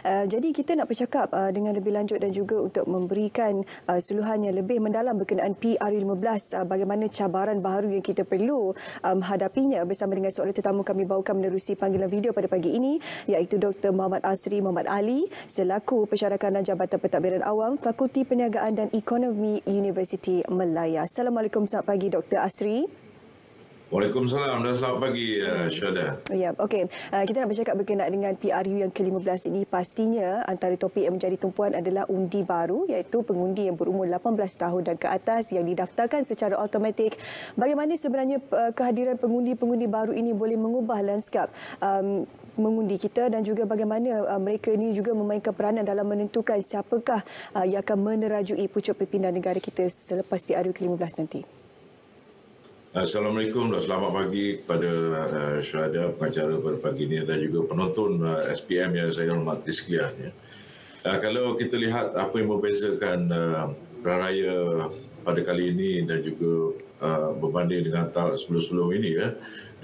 Jadi kita nak bercakap dengan lebih lanjut dan juga untuk memberikan suluhan yang lebih mendalam berkenaan PRU15, bagaimana cabaran baru yang kita perlu hadapinya bersama dengan seorang tetamu kami bawakan menerusi panggilan video pada pagi ini, iaitu Dr. Muhammad Asri Muhammad Ali selaku Pensyarakan dan Jabatan Pentadbiran Awam Fakulti Perniagaan dan Ekonomi Universiti Melaya. Assalamualaikum, selamat pagi Dr. Asri. Waalaikumsalam dan selamat pagi Syahda. Ya, okey. Kita nak bercakap berkenaan dengan PRU yang ke-15 ini. Pastinya antara topik yang menjadi tumpuan adalah undi baru, iaitu pengundi yang berumur 18 tahun dan ke atas yang didaftarkan secara automatik. Bagaimana sebenarnya kehadiran pengundi-pengundi baru ini boleh mengubah lanskap mengundi kita dan juga bagaimana mereka ini juga memainkan peranan dalam menentukan siapakah yang akan menerajui pucuk pimpinan negara kita selepas PRU ke-15 nanti. Assalamualaikum dan selamat pagi kepada Syahada, pengacara pada pagi ini dan juga penonton SPM yang saya hormati sekalian. Kalau kita lihat apa yang membezakan Pilihan Raya pada kali ini dan juga berbanding dengan tahun sebelum-sebelum ini,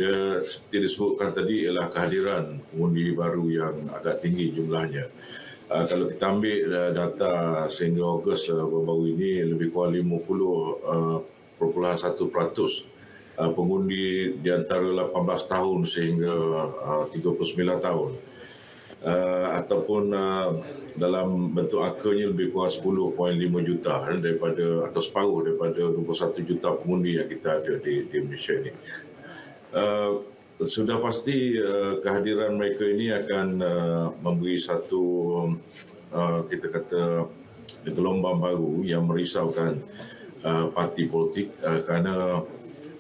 dia seperti disebutkan tadi ialah kehadiran pengundi baru yang agak tinggi jumlahnya. Kalau kita ambil data sehingga Ogos baru-baru ini, lebih kurang 50.1% pengundi di antara 18 tahun sehingga 39 tahun. Ataupun dalam bentuk angkanya lebih kurang 10.5 juta daripada atau separuh daripada 21 juta pengundi yang kita ada di Malaysia ini. Sudah pasti kehadiran mereka ini akan memberi satu kita kata gelombang baru yang merisaukan parti politik kerana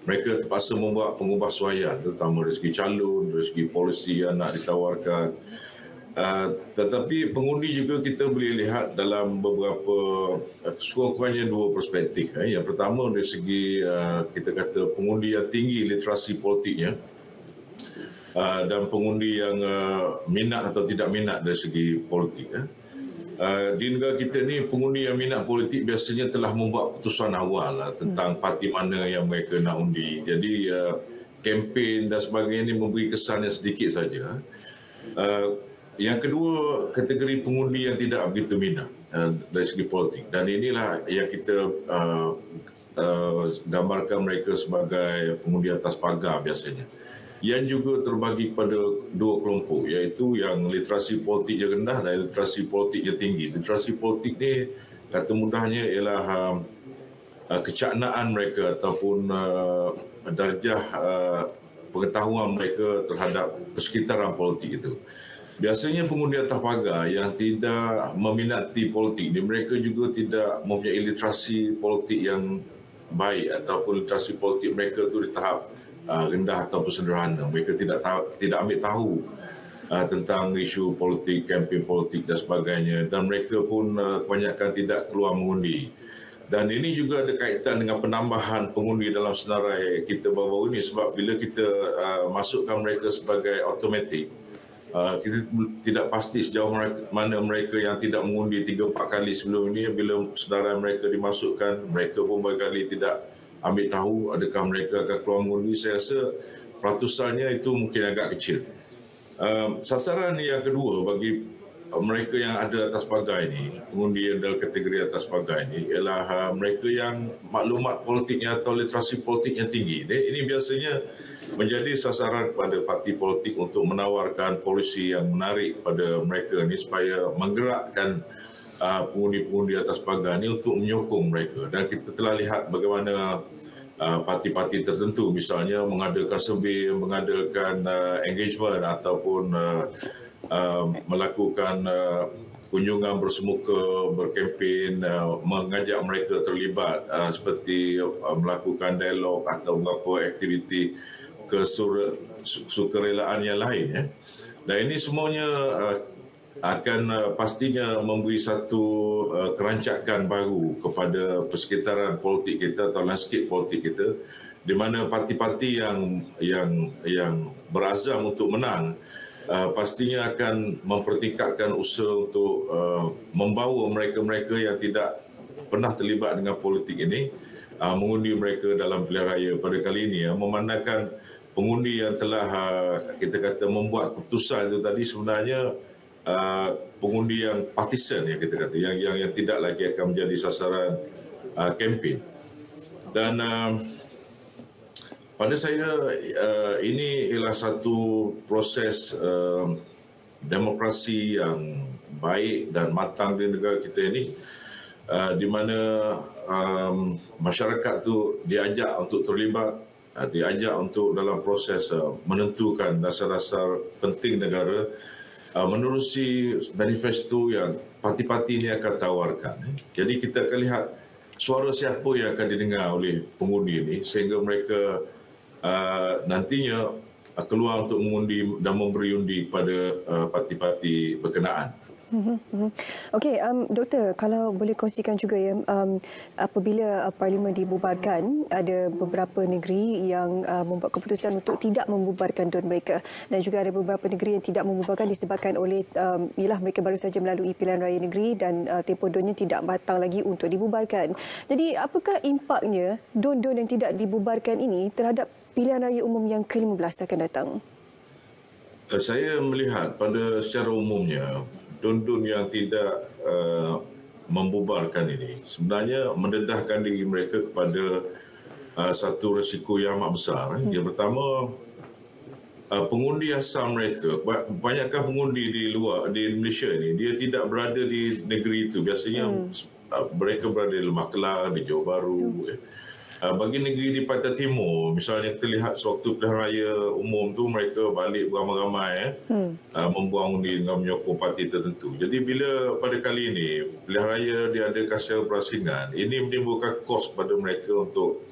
mereka terpaksa membuat pengubahsuaian terutama dari segi calon, dari segi polisi yang nak ditawarkan. Tetapi pengundi juga kita boleh lihat dalam beberapa sekurang-kurangnya dua perspektif. Yang pertama dari segi kita kata pengundi yang tinggi literasi politiknya dan pengundi yang minat atau tidak minat dari segi politik. Di negara kita ni pengundi yang minat politik biasanya telah membuat keputusan awal tentang parti mana yang mereka nak undi. Jadi kempen dan sebagainya ini memberi kesan yang sedikit saja. Yang kedua, kategori pengundi yang tidak begitu minat dari segi politik, dan inilah yang kita gambarkan mereka sebagai pengundi atas pagar biasanya, yang juga terbagi kepada dua kelompok, iaitu yang literasi politiknya rendah dan literasi politiknya tinggi. Literasi politik ni kata mudahnya ialah kecaknaan mereka ataupun darjah pengetahuan mereka terhadap persekitaran politik itu. Biasanya pengundi atas pagar yang tidak meminati politik ni, mereka juga tidak mempunyai literasi politik yang baik ataupun literasi politik mereka tu di tahap rendah ataupun sederhana. Mereka tidak ambil tahu tentang isu politik, kempen politik dan sebagainya, dan mereka pun kebanyakan tidak keluar mengundi. Dan ini juga ada kaitan dengan penambahan pengundi dalam senarai kita baru-baru ini, sebab bila kita masukkan mereka sebagai automatik, kita tidak pasti sejauh mana mereka yang tidak mengundi 3-4 kali sebelum ini, bila senarai mereka dimasukkan, mereka pun berkali tidak ambil tahu adakah mereka akan keluar mengundi. Saya rasa peratusannya itu mungkin agak kecil. Sasaran yang kedua bagi mereka yang ada atas pagar ini, pengundi yang dalam kategori atas pagar ini, ialah mereka yang maklumat politiknya atau literasi politiknya tinggi. Ini biasanya menjadi sasaran kepada parti politik untuk menawarkan polisi yang menarik pada mereka ini supaya menggerakkan pengundi-pengundi atas pagar ini untuk menyokong mereka. Dan kita telah lihat bagaimana parti-parti tertentu misalnya mengadakan survey, mengadakan engagement ataupun melakukan kunjungan bersemuka, berkempen, mengajak mereka terlibat seperti melakukan dialog atau beberapa aktiviti kesukarelaan yang lain. Dan ini semuanya akan pastinya memberi satu kerancakan baru kepada persekitaran politik kita atau landscape politik kita, di mana parti-parti yang berazam untuk menang pastinya akan mempertingkatkan usaha untuk membawa mereka-mereka yang tidak pernah terlibat dengan politik ini mengundi mereka dalam pilihan raya pada kali ini, memandangkan pengundi yang telah kita kata membuat keputusan itu tadi sebenarnya pengundi yang partisan, ya kita kata, yang tidak lagi akan menjadi sasaran kempen. Dan pada saya ini ialah satu proses demokrasi yang baik dan matang di negara kita ini, di mana masyarakat tu diajak untuk terlibat, diajak untuk dalam proses menentukan dasar-dasar penting negara menerusi manifesto yang parti-parti ini akan tawarkan. Jadi kita akan lihat suara siapa yang akan didengar oleh pengundi ini sehingga mereka nantinya keluar untuk mengundi dan memberi undi kepada parti-parti berkenaan. Okey, Doktor, kalau boleh kongsikan juga ya, apabila Parlimen dibubarkan, ada beberapa negeri yang membuat keputusan untuk tidak membubarkan DUN mereka, dan juga ada beberapa negeri yang tidak membubarkan disebabkan oleh ialah mereka baru saja melalui pilihan raya negeri dan tempoh DUN-nya tidak matang lagi untuk dibubarkan. Jadi apakah impaknya DUN-DUN yang tidak dibubarkan ini terhadap pilihan raya umum yang ke-15 akan datang? Saya melihat pada secara umumnya DUN-DUN yang tidak membubarkan ini sebenarnya mendedahkan diri mereka kepada satu risiko yang amat besar. Yang pertama, pengundi asal mereka, banyakkan pengundi di Malaysia ini, dia tidak berada di negeri itu. Biasanya mereka berada di Lemah Kelang, di Johor Bahru. Bagi negeri di Pantai Timur, misalnya kita lihat sewaktu pilihan raya umum tu, mereka balik beramai-ramai membuang undi dengan menyokong parti tertentu. Jadi bila pada kali ini pilihan raya diadakan secara berasingan, ini menimbulkan kos pada mereka untuk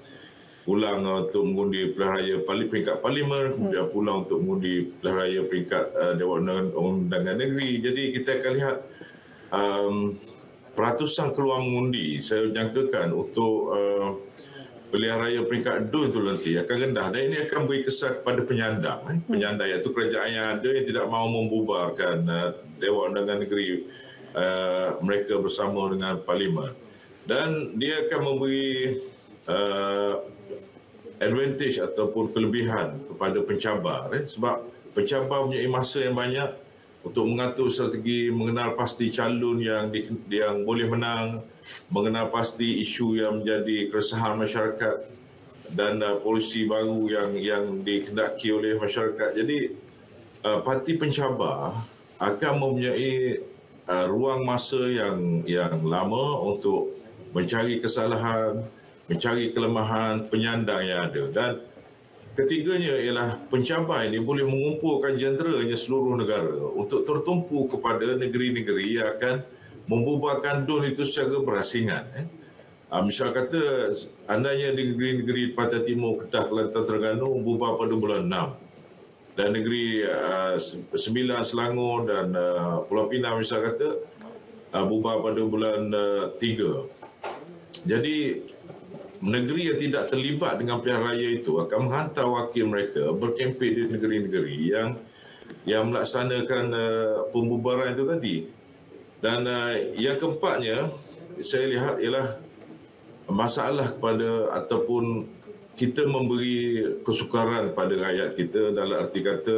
pulang untuk mengundi pilihan raya peringkat parlimen, kemudian pulang untuk mengundi pilihan raya peringkat Dewan Undangan Negeri. Jadi kita akan lihat peratusan keluar mengundi, saya jangkakan untuk pilihan raya peringkat DUN itu nanti akan rendah, dan ini akan beri kesan kepada penyandang. Penyandang iaitu kerajaan yang ada yang tidak mahu membubarkan Dewan Undangan Negeri mereka bersama dengan Parlimen. Dan dia akan memberi advantage ataupun kelebihan kepada pencabar. Sebab pencabar mempunyai masa yang banyak untuk mengatur strategi, mengenal pasti calon yang boleh menang, mengenal pasti isu yang menjadi keresahan masyarakat dan polisi baru yang dikehendaki oleh masyarakat. Jadi parti pencabar akan mempunyai ruang masa yang lama untuk mencari kesalahan, mencari kelemahan penyandang yang ada. Dan ketiganya ialah pencabar ini boleh mengumpulkan jenderanya seluruh negara untuk tertumpu kepada negeri-negeri yang akan membubarkan DUN itu secara berasingan. Misal kata, andainya di negeri-negeri Pantai Timur, Kedah, Kelantan, Terengganu bubar pada bulan 6. Dan negeri Sembilan, Selangor dan Pulau Pinang misal kata bubar pada bulan 3. Jadi negeri yang tidak terlibat dengan pilihan raya itu akan menghantar wakil mereka berkempen di negeri-negeri yang melaksanakan pembubaran itu tadi. Dan yang keempatnya, saya lihat ialah masalah kepada ataupun kita memberi kesukaran pada rakyat kita, dalam arti kata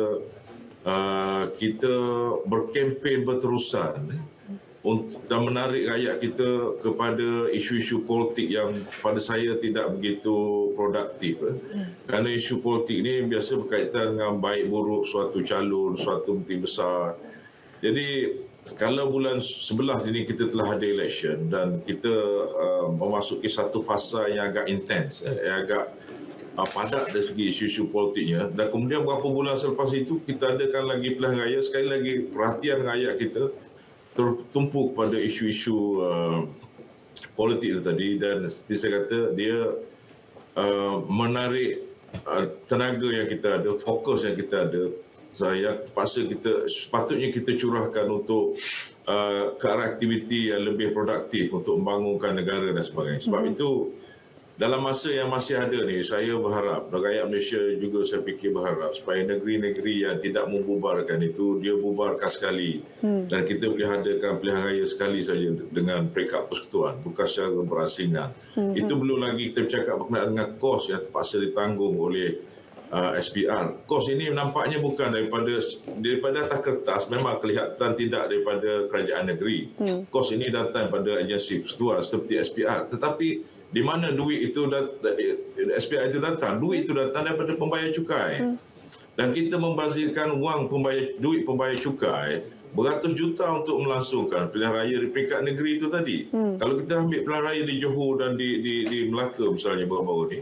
kita berkempen berterusan dan menarik rakyat kita kepada isu-isu politik yang pada saya tidak begitu produktif. Kerana isu politik ini biasa berkaitan dengan baik buruk suatu calon, suatu menteri besar. Jadi kalau bulan 11 ini kita telah ada election dan kita memasuki satu fasa yang agak intens, yang agak padat dari segi isu-isu politiknya, dan kemudian beberapa bulan selepas itu kita adakan lagi pilihan raya, sekali lagi perhatian rakyat kita tertumpu kepada isu-isu politik itu tadi, dan seperti saya kata, dia menarik tenaga yang kita ada, fokus yang kita ada. Saya terpaksa sepatutnya kita curahkan untuk ke arah aktiviti yang lebih produktif untuk membangunkan negara dan sebagainya. Sebab itu dalam masa yang masih ada ni, saya berharap, rakyat Malaysia juga saya fikir berharap supaya negeri-negeri yang tidak membubarkan itu, dia bubarkan sekali. Dan kita boleh adakan pilihan raya sekali saja dengan peringkat persekutuan, bukan secara berasingan. Itu belum lagi kita bercakap berkenaan dengan kos yang terpaksa ditanggung oleh SPR. Kos ini nampaknya bukan daripada atas kertas, memang kelihatan tidak daripada kerajaan negeri. Kos ini datang pada agensi luar seperti SPR. Tetapi di mana duit itu SPR itu datang? Duit itu datang daripada pembayar cukai. Dan kita membazirkan duit pembayar cukai beratus juta untuk melangsungkan pilihan raya di peringkat negeri itu tadi. Kalau kita ambil pilihan raya di Johor dan di Melaka misalnya baru-baru ni,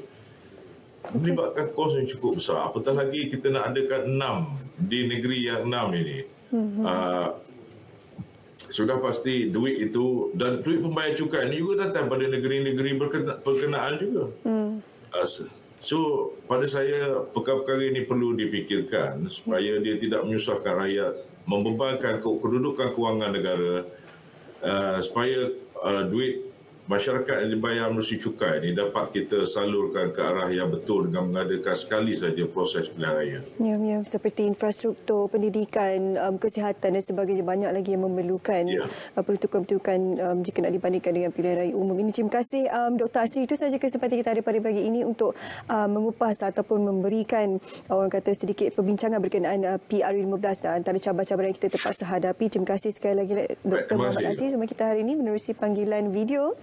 melibatkan kos yang cukup besar. Apatah lagi kita nak adakan 6 di negeri yang 6 ini. Sudah pasti duit itu dan duit pembayar cukai ini juga datang pada negeri-negeri berkenaan juga. So pada saya perkara-perkara ini perlu dipikirkan supaya dia tidak menyusahkan rakyat, membebankan kedudukan kewangan negara, supaya duit masyarakat yang dibayar melalui cukai ini dapat kita salurkan ke arah yang betul dengan mengadakan sekali saja proses pilihan raya. Ya, seperti infrastruktur, pendidikan, kesihatan dan sebagainya, banyak lagi yang memerlukan peruntukan-peruntukan jika nak dibandingkan dengan pilihan raya umum ini. Terima kasih Dr. Asri. Itu sahaja kesempatan kita ada pada pagi ini untuk mengupas ataupun memberikan orang kata sedikit perbincangan berkenaan PRU15 antara cabaran-cabaran yang kita terpaksa hadapi. Terima kasih sekali lagi Dr. Muhammad Asri sama kita hari ini menerusi panggilan video.